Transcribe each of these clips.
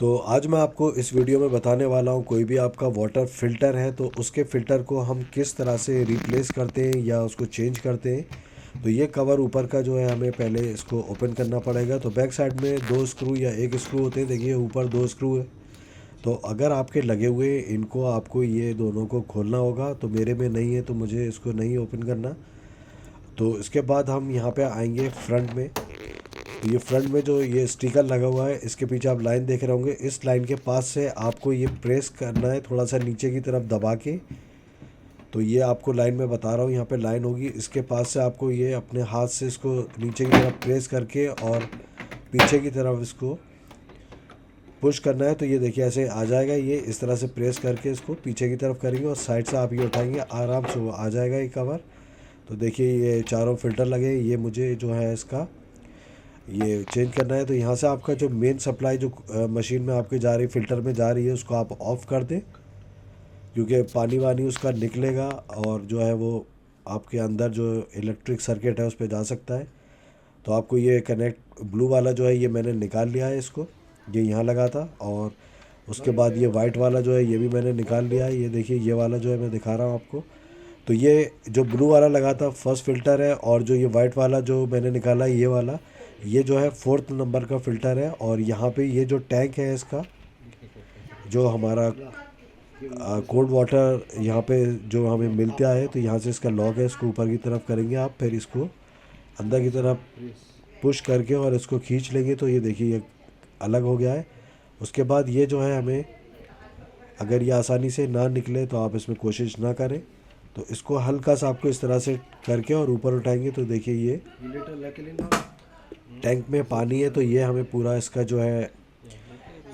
तो आज मैं आपको इस वीडियो में बताने वाला हूँ, कोई भी आपका वाटर फ़िल्टर है तो उसके फ़िल्टर को हम किस तरह से रिप्लेस करते हैं या उसको चेंज करते हैं। तो ये कवर ऊपर का जो है हमें पहले इसको ओपन करना पड़ेगा। तो बैक साइड में दो स्क्रू या एक स्क्रू होते हैं, देखिए ऊपर दो स्क्रू है। तो अगर आपके लगे हुए इनको आपको ये दोनों को खोलना होगा, तो मेरे में नहीं है तो मुझे इसको नहीं ओपन करना। तो इसके बाद हम यहाँ पे आएंगे फ्रंट में। तो ये फ्रंट में जो ये स्टिकर लगा हुआ है, इसके पीछे आप लाइन देख रहे होंगे, इस लाइन के पास से आपको ये प्रेस करना है थोड़ा सा नीचे की तरफ दबा के। तो ये आपको लाइन में बता रहा हूँ, यहाँ पे लाइन होगी, इसके पास से आपको ये अपने हाथ से इसको नीचे की तरफ प्रेस करके और पीछे की तरफ इसको पुश करना है। तो ये देखिए ऐसे आ जाएगा, ये इस तरह से प्रेस करके इसको पीछे की तरफ करेंगे और साइड से आप ये उठाएंगे, आराम से वो आ जाएगा ये कवर। तो देखिए ये चारों फिल्टर लगे, ये मुझे जो है इसका ये चेंज करना है। तो यहाँ से आपका जो मेन सप्लाई जो मशीन में आपके जा रही फ़िल्टर में जा रही है, उसको आप ऑफ़ कर दें, क्योंकि पानी वानी उसका निकलेगा और जो है वो आपके अंदर जो इलेक्ट्रिक सर्किट है उस पर जा सकता है। तो आपको ये कनेक्ट ब्लू वाला जो है ये मैंने निकाल लिया है, इसको ये यहाँ लगा था। और उसके बाद ये वाइट वाला जो है ये भी मैंने निकाल लिया है। ये देखिए ये वाला जो है मैं दिखा रहा हूँ आपको। तो ये जो ब्लू वाला लगा था फर्स्ट फ़िल्टर है, और जो ये वाइट वाला जो मैंने निकाला है ये वाला, ये जो है फोर्थ नंबर का फ़िल्टर है। और यहाँ पे ये जो टैंक है इसका, जो हमारा कोल्ड वाटर यहाँ पे जो हमें मिलता है, तो यहाँ से इसका लॉक है, इसको ऊपर की तरफ करेंगे आप, फिर इसको अंदर की तरफ पुश करके और इसको खींच लेंगे। तो ये देखिए ये अलग हो गया है। उसके बाद ये जो है हमें, अगर ये आसानी से ना निकले तो आप इसमें कोशिश ना करें। तो इसको हल्का सा आपको इस तरह से करके और ऊपर उठाएंगे, तो देखिए ये टैंक में पानी है। तो ये हमें पूरा इसका जो है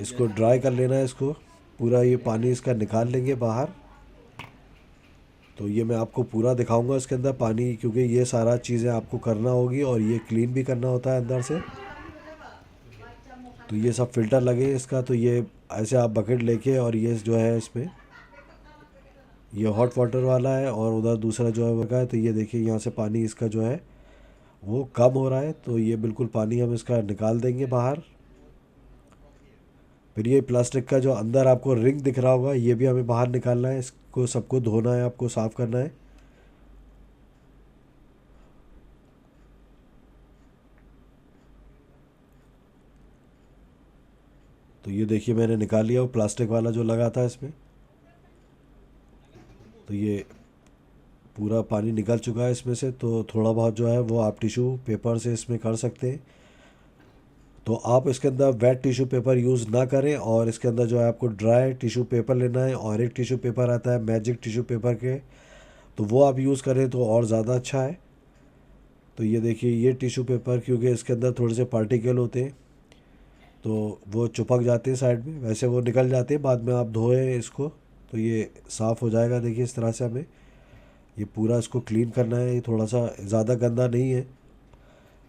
इसको ड्राई कर लेना है, इसको पूरा ये पानी इसका निकाल लेंगे बाहर। तो ये मैं आपको पूरा दिखाऊंगा इसके अंदर पानी, क्योंकि ये सारा चीज़ें आपको करना होगी और ये क्लीन भी करना होता है अंदर से। तो ये सब फिल्टर लगे इसका। तो ये ऐसे आप बकेट लेके, और ये जो है इसमें ये हॉट वाटर वाला है और उधर दूसरा जो है वो का है। तो ये देखिए यहाँ से पानी इसका जो है वो कम हो रहा है। तो ये बिल्कुल पानी हम इसका निकाल देंगे बाहर। फिर ये प्लास्टिक का जो अंदर आपको रिंग दिख रहा होगा, ये भी हमें बाहर निकालना है, इसको सबको धोना है, आपको साफ़ करना है। तो ये देखिए मैंने निकाल लिया वो प्लास्टिक वाला जो लगा था इसमें। तो ये पूरा पानी निकल चुका है इसमें से। तो थोड़ा बहुत जो है वो आप टिश्यू पेपर से इसमें कर सकते हैं। तो आप इसके अंदर वेट टिश्यू पेपर यूज़ ना करें, और इसके अंदर जो है आपको ड्राई टिश्यू पेपर लेना है। और एक टिश्यू पेपर आता है मैजिक टिश्यू पेपर के, तो वो आप यूज़ करें तो और ज़्यादा अच्छा है। तो ये देखिए ये टिश्यू पेपर, क्योंकि इसके अंदर थोड़े से पार्टिकल होते हैं तो वो चिपक जाते हैं साइड में, वैसे वो निकल जाते हैं बाद में आप धोए इसको। तो ये साफ़ हो जाएगा। देखिए इस तरह से हमें ये पूरा इसको क्लीन करना है। ये थोड़ा सा ज़्यादा गंदा नहीं है।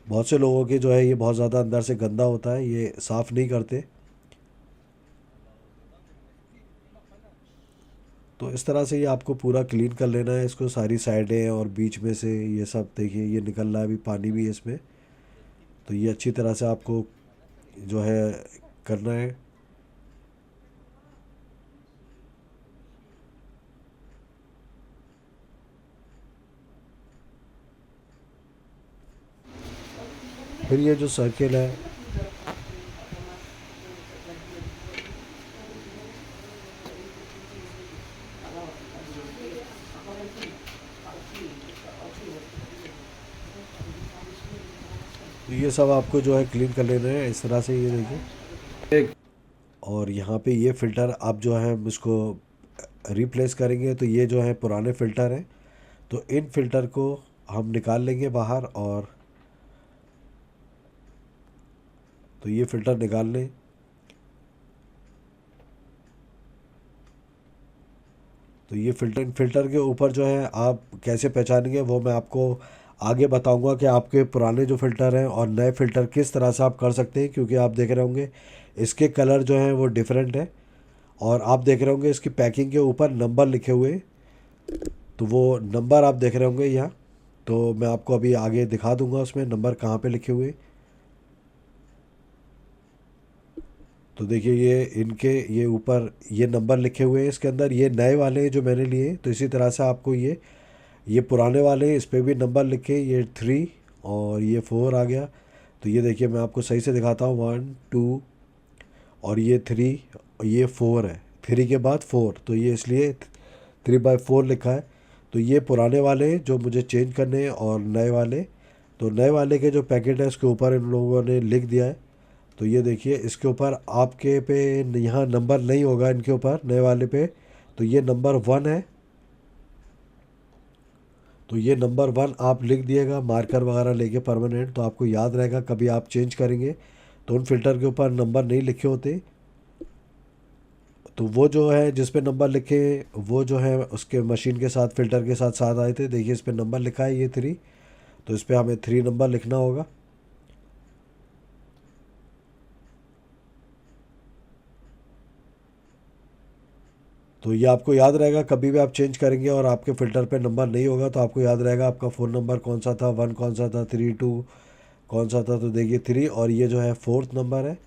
बहुत से लोगों के जो है ये बहुत ज़्यादा अंदर से गंदा होता है, ये साफ़ नहीं करते। तो इस तरह से ये आपको पूरा क्लीन कर लेना है इसको, सारी साइडें और बीच में से ये सब। देखिए ये निकल रहा है, अभी पानी भी है इसमें। तो ये अच्छी तरह से आपको जो है करना है। फिर ये जो सर्किल है, तो ये सब आपको जो है क्लीन कर लेना है इस तरह से। ये देखिए, और यहाँ पे ये फ़िल्टर आप जो है हम इसको रिप्लेस करेंगे। तो ये जो है पुराने फ़िल्टर हैं, तो इन फ़िल्टर को हम निकाल लेंगे बाहर। और तो ये फ़िल्टर निकाल लें। तो ये फ़िल्टर के ऊपर जो है आप कैसे पहचानेंगे वो मैं आपको आगे बताऊंगा, कि आपके पुराने जो फ़िल्टर हैं और नए फ़िल्टर किस तरह से आप कर सकते हैं। क्योंकि आप देख रहे होंगे इसके कलर जो हैं वो डिफरेंट है, और आप देख रहे होंगे इसकी पैकिंग के ऊपर नंबर लिखे हुए हैं। तो वो नंबर आप देख रहे होंगे यहाँ। तो मैं आपको अभी आगे दिखा दूंगा उसमें नंबर कहाँ पे लिखे हुए। तो देखिए ये इनके ये ऊपर ये नंबर लिखे हुए हैं इसके अंदर, ये नए वाले हैं जो मैंने लिए। तो इसी तरह से आपको ये पुराने वाले हैं, इस पर भी नंबर लिखे, ये 3 और ये 4 आ गया। तो ये देखिए मैं आपको सही से दिखाता हूँ, 1 2 और ये 3 और ये 4 है, 3 के बाद 4, तो ये इसलिए 3/4 लिखा है। तो ये पुराने वाले हैं जो मुझे चेंज करने हैं, और नए वाले, तो नए वाले के जो पैकेट है उसके ऊपर इन लोगों ने लिख दिया है। तो ये देखिए इसके ऊपर आपके पे यहाँ नंबर नहीं होगा, इनके ऊपर नए वाले पे। तो ये नंबर 1 है, तो ये नंबर 1 आप लिख दिएगा मार्कर वगैरह लेके परमानेंट, तो आपको याद रहेगा कभी आप चेंज करेंगे तो उन फ़िल्टर के ऊपर नंबर नहीं लिखे होते। तो वो जो है जिस पे नंबर लिखे वो जो है उसके मशीन के साथ फ़िल्टर के साथ साथ आए थे। देखिए इस पे नंबर लिखा है ये 3, तो इस पे हमें 3 नंबर लिखना होगा। तो ये आपको याद रहेगा कभी भी आप चेंज करेंगे और आपके फ़िल्टर पे नंबर नहीं होगा तो आपको याद रहेगा आपका फ़ोन नंबर कौन सा था, 1 कौन सा था, 3 2 कौन सा था। तो देखिए 3 और ये जो है 4th नंबर है,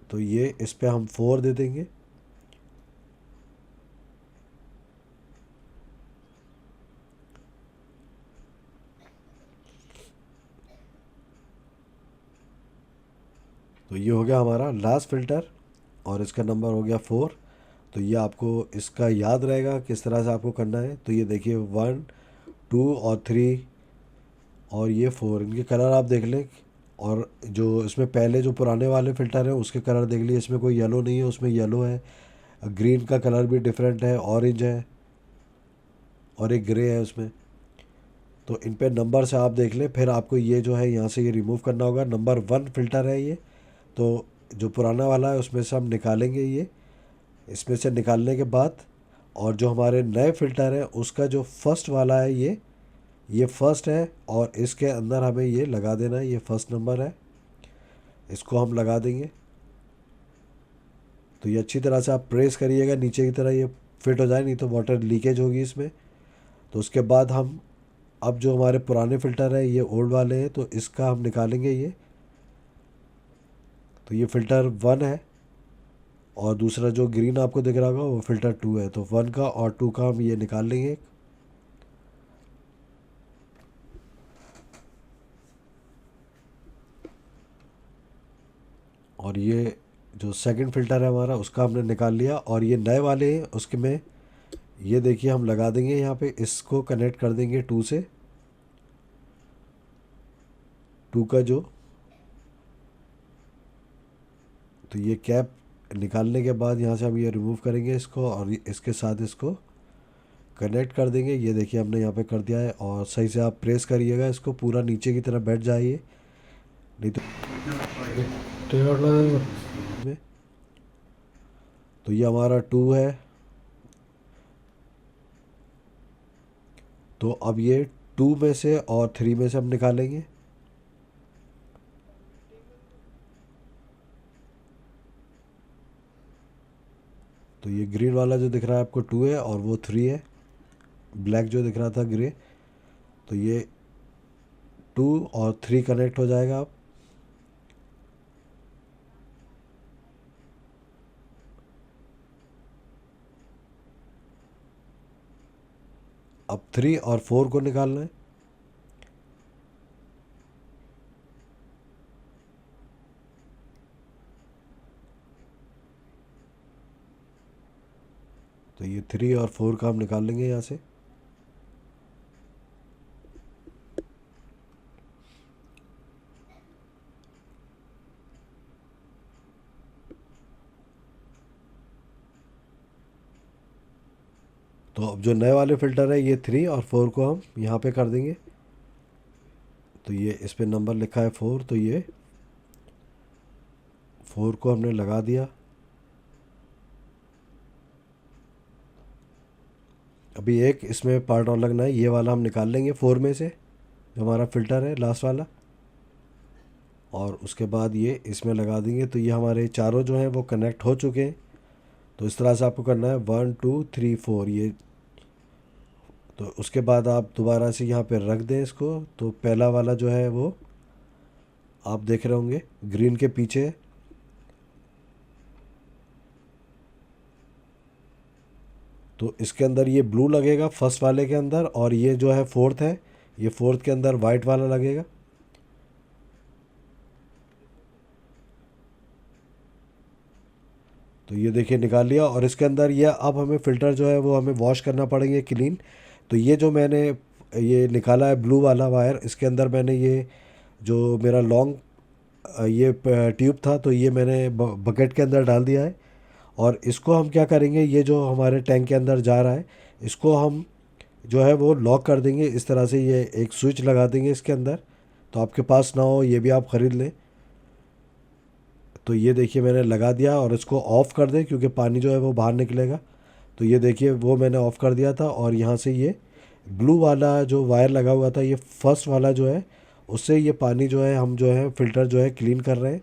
तो ये इस पे हम 4 दे देंगे। तो ये हो गया हमारा लास्ट फ़िल्टर और इसका नंबर हो गया 4। तो ये आपको इसका याद रहेगा किस तरह से आपको करना है। तो ये देखिए 1 2 और 3 और ये 4, इनके कलर आप देख लें। और जो इसमें पहले जो पुराने वाले फ़िल्टर हैं उसके कलर देख लिए, इसमें कोई येलो नहीं है, उसमें येलो है। ग्रीन का कलर भी डिफरेंट है, ऑरेंज है और एक ग्रे है उसमें। तो इन पे नंबर से आप देख लें, फिर आपको ये जो है यहाँ से ये रिमूव करना होगा। नंबर 1 फ़िल्टर है ये, तो जो पुराना वाला है उसमें से हम निकालेंगे ये, इसमें से निकालने के बाद और जो हमारे नए फ़िल्टर है उसका जो फर्स्ट वाला है ये फर्स्ट है और इसके अंदर हमें ये लगा देना है, ये फर्स्ट नंबर है, इसको हम लगा देंगे। तो ये अच्छी तरह से आप प्रेस करिएगा नीचे की तरह, ये फिट हो जाए, नहीं तो वाटर लीकेज होगी इसमें। तो उसके बाद हम अब जो हमारे पुराने फ़िल्टर है ये ओल्ड वाले हैं, तो इसका हम निकालेंगे ये। तो ये फ़िल्टर 1 है और दूसरा जो ग्रीन आपको दिख रहा होगा वो फ़िल्टर 2 है। तो 1 का और 2 का हम ये निकाल लेंगे। और ये जो सेकंड फ़िल्टर है हमारा उसका हमने निकाल लिया। और ये नए वाले हैं उसके में ये देखिए हम लगा देंगे यहाँ पे, इसको कनेक्ट कर देंगे 2 से। 2 का जो, तो ये कैप निकालने के बाद यहाँ से हम ये रिमूव करेंगे इसको और इसके साथ इसको कनेक्ट कर देंगे। ये देखिए हमने यहाँ पे कर दिया है और सही से आप प्रेस करिएगा इसको, पूरा नीचे की तरफ बैठ जाइए, नहीं तो में। तो ये हमारा 2 है। तो अब ये 2 में से और 3 में से हम निकालेंगे। तो ये ग्रीन वाला जो दिख रहा है आपको 2 है और वो 3 है, ब्लैक जो दिख रहा था ग्रे। तो ये 2 और 3 कनेक्ट हो जाएगा। अब 3 और 4 को निकालना है। तो ये 3 और 4 का हम निकाल लेंगे यहाँ से। तो अब जो नए वाले फ़िल्टर है ये 3 और 4 को हम यहाँ पे कर देंगे। तो ये इस पे नंबर लिखा है 4, तो ये 4 को हमने लगा दिया। अभी एक इसमें पार्ट और लगना है, ये वाला हम निकाल लेंगे 4 में से, जो हमारा फ़िल्टर है लास्ट वाला, और उसके बाद ये इसमें लगा देंगे। तो ये हमारे चारों जो हैं वो कनेक्ट हो चुके हैं। तो इस तरह से आपको करना है 1 2 3 4 ये। तो उसके बाद आप दोबारा से यहाँ पे रख दें इसको। तो पहला वाला जो है वो आप देख रहे होंगे ग्रीन के पीछे, तो इसके अंदर ये ब्लू लगेगा फर्स्ट वाले के अंदर, और ये जो है फोर्थ है, ये फोर्थ के अंदर वाइट वाला लगेगा। तो ये देखिए निकाल लिया, और इसके अंदर ये अब हमें फ़िल्टर जो है वो हमें वॉश करना पड़ेंगे क्लीन। तो ये जो मैंने ये निकाला है ब्लू वाला वायर, इसके अंदर मैंने ये जो मेरा लॉन्ग ये ट्यूब था, तो ये मैंने बकेट के अंदर डाल दिया है। और इसको हम क्या करेंगे, ये जो हमारे टैंक के अंदर जा रहा है, इसको हम जो है वो लॉक कर देंगे इस तरह से। ये एक स्विच लगा देंगे इसके अंदर, तो आपके पास ना हो ये भी आप ख़रीद लें। तो ये देखिए मैंने लगा दिया, और इसको ऑफ़ कर दें क्योंकि पानी जो है वो बाहर निकलेगा। तो ये देखिए वो मैंने ऑफ़ कर दिया था, और यहाँ से ये ब्लू वाला जो वायर लगा हुआ था, ये फर्स्ट वाला जो है, उससे ये पानी जो है हम जो है फ़िल्टर जो है क्लीन कर रहे हैं।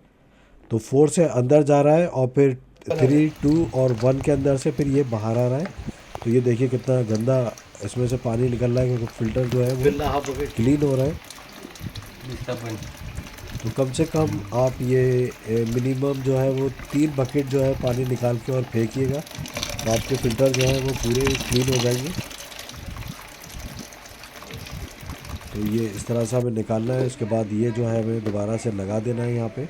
तो 4 से अंदर जा रहा है, और फिर 3, 2 और 1 के अंदर से फिर ये बाहर आ रहा है। तो ये देखिए कितना गंदा इसमें से पानी निकल रहा है, क्योंकि फ़िल्टर जो है वो क्लीन हो रहा है। तो कम से कम आप ये मिनिमम जो है वो 3 बकेट जो है पानी निकाल के और फेंकिएगा, तो आपके फ़िल्टर जो है वो पूरे क्लीन हो जाएंगे। तो ये इस तरह से हमें निकालना है। उसके बाद ये जो है हमें दोबारा से लगा देना है यहाँ पे।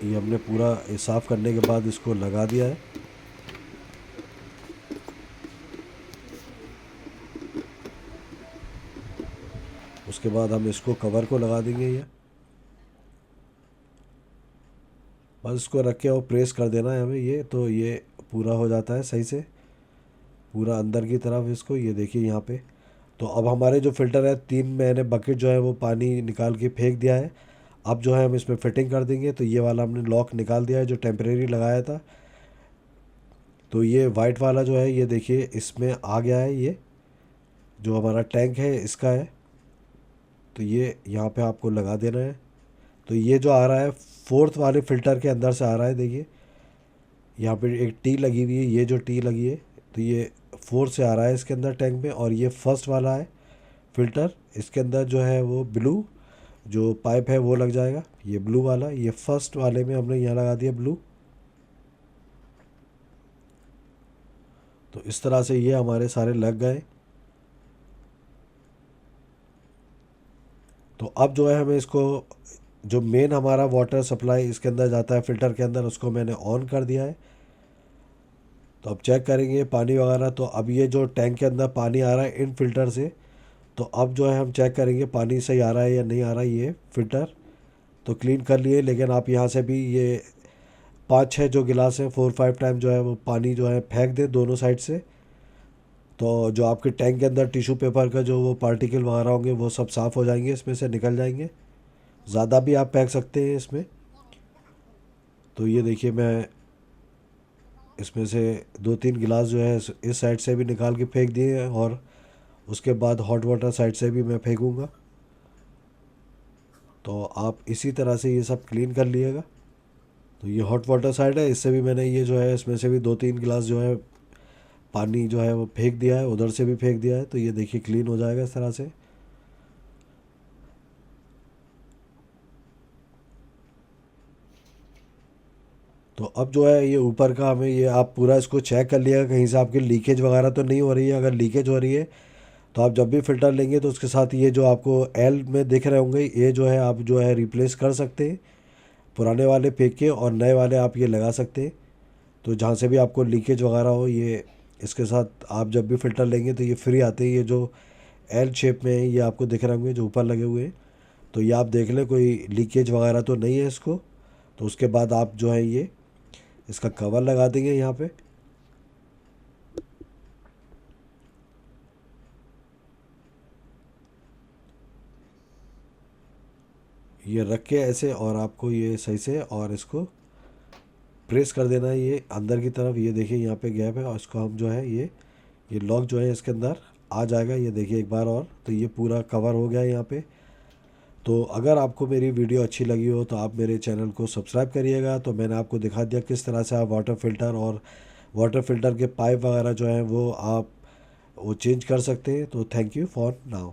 ये हमने पूरा साफ़ करने के बाद इसको लगा दिया है। उसके बाद हम इसको कवर को लगा देंगे। ये बस इसको रख के और प्रेस कर देना है हमें, ये तो ये पूरा हो जाता है सही से, पूरा अंदर की तरफ इसको। ये देखिए यहाँ पे। तो अब हमारे जो फ़िल्टर है 3 मैंने बकेट जो है वो पानी निकाल के फेंक दिया है। अब जो है हम इसमें फिटिंग कर देंगे। तो ये वाला हमने लॉक निकाल दिया है जो टेम्परेरी लगाया था। तो ये वाइट वाला जो है ये देखिए इसमें आ गया है, ये जो हमारा टैंक है इसका है। तो ये यहाँ पे आपको लगा देना है। तो ये जो आ रहा है फोर्थ वाले फ़िल्टर के अंदर से आ रहा है, देखिए यहाँ पे एक टी लगी हुई है, ये जो टी लगी है तो ये फोर्थ से आ रहा है इसके अंदर टैंक में। और ये फर्स्ट वाला है फ़िल्टर, इसके अंदर जो है वो ब्लू जो पाइप है वो लग जाएगा, ये ब्लू वाला। ये फर्स्ट वाले में हमने यहाँ लगा दिया ब्लू। तो इस तरह से ये हमारे सारे लग गए। तो अब जो है हमें इसको, जो मेन हमारा वाटर सप्लाई इसके अंदर जाता है फ़िल्टर के अंदर, उसको मैंने ऑन कर दिया है। तो अब चेक करेंगे पानी वगैरह। तो अब ये जो टैंक के अंदर पानी आ रहा है इन फ़िल्टर से, तो अब जो है हम चेक करेंगे पानी सही आ रहा है या नहीं आ रहा है। ये फ़िल्टर तो क्लीन कर लिए, लेकिन आप यहाँ से भी ये 5-6 जो गिलास हैं 4-5 टाइम जो है वो पानी जो है फेंक दें दोनों साइड से। तो जो आपके टैंक के अंदर टिश्यू पेपर का जो वो पार्टिकल वगैरह होंगे वो सब साफ़ हो जाएंगे, इसमें से निकल जाएंगे। ज़्यादा भी आप फेंक सकते हैं इसमें। तो ये देखिए मैं इसमें से 2-3 गिलास जो है इस साइड से भी निकाल के फेंक दिए हैं, और उसके बाद हॉट वाटर साइड से भी मैं फेंकूँगा। तो आप इसी तरह से ये सब क्लीन कर लिएगा। तो ये हॉट वाटर साइड है, इससे भी मैंने ये जो है इसमें से भी 2-3 गिलास जो है पानी जो है वो फेंक दिया है, उधर से भी फेंक दिया है। तो ये देखिए क्लीन हो जाएगा इस तरह से। तो अब जो है ये ऊपर का हमें ये आप पूरा इसको चेक कर लिएगा कहीं से आपकी लीकेज वगैरह तो नहीं हो रही है। अगर लीकेज हो रही है तो आप जब भी फ़िल्टर लेंगे तो उसके साथ ये जो आपको एल में दिख रहे होंगे, ये जो है आप जो है रिप्लेस कर सकते हैं, पुराने वाले फेंक के और नए वाले आप ये लगा सकते हैं। तो जहाँ से भी आपको लीकेज वगैरह हो, ये इसके साथ आप जब भी फ़िल्टर लेंगे तो ये फ्री आते हैं। ये जो एल शेप में है ये आपको दिख रहे होंगे जो ऊपर लगे हुए हैं, तो ये आप देख लें कोई लीकेज वगैरह तो नहीं है इसको। तो उसके बाद आप जो है ये इसका कवर लगा देंगे यहाँ पे। ये रख के ऐसे, और आपको ये सही से और इसको प्रेस कर देना है ये अंदर की तरफ। ये देखिए यहाँ पे गैप है, और इसको हम जो है ये लॉक जो है इसके अंदर आ जाएगा। ये देखिए एक बार और, तो ये पूरा कवर हो गया है यहाँ पे। तो अगर आपको मेरी वीडियो अच्छी लगी हो तो आप मेरे चैनल को सब्सक्राइब करिएगा। तो मैंने आपको दिखा दिया किस तरह से आप वाटर फ़िल्टर और वाटर फ़िल्टर के पाइप वगैरह जो हैं वो आप वो चेंज कर सकते हैं। तो थैंक यू फॉर नाउ।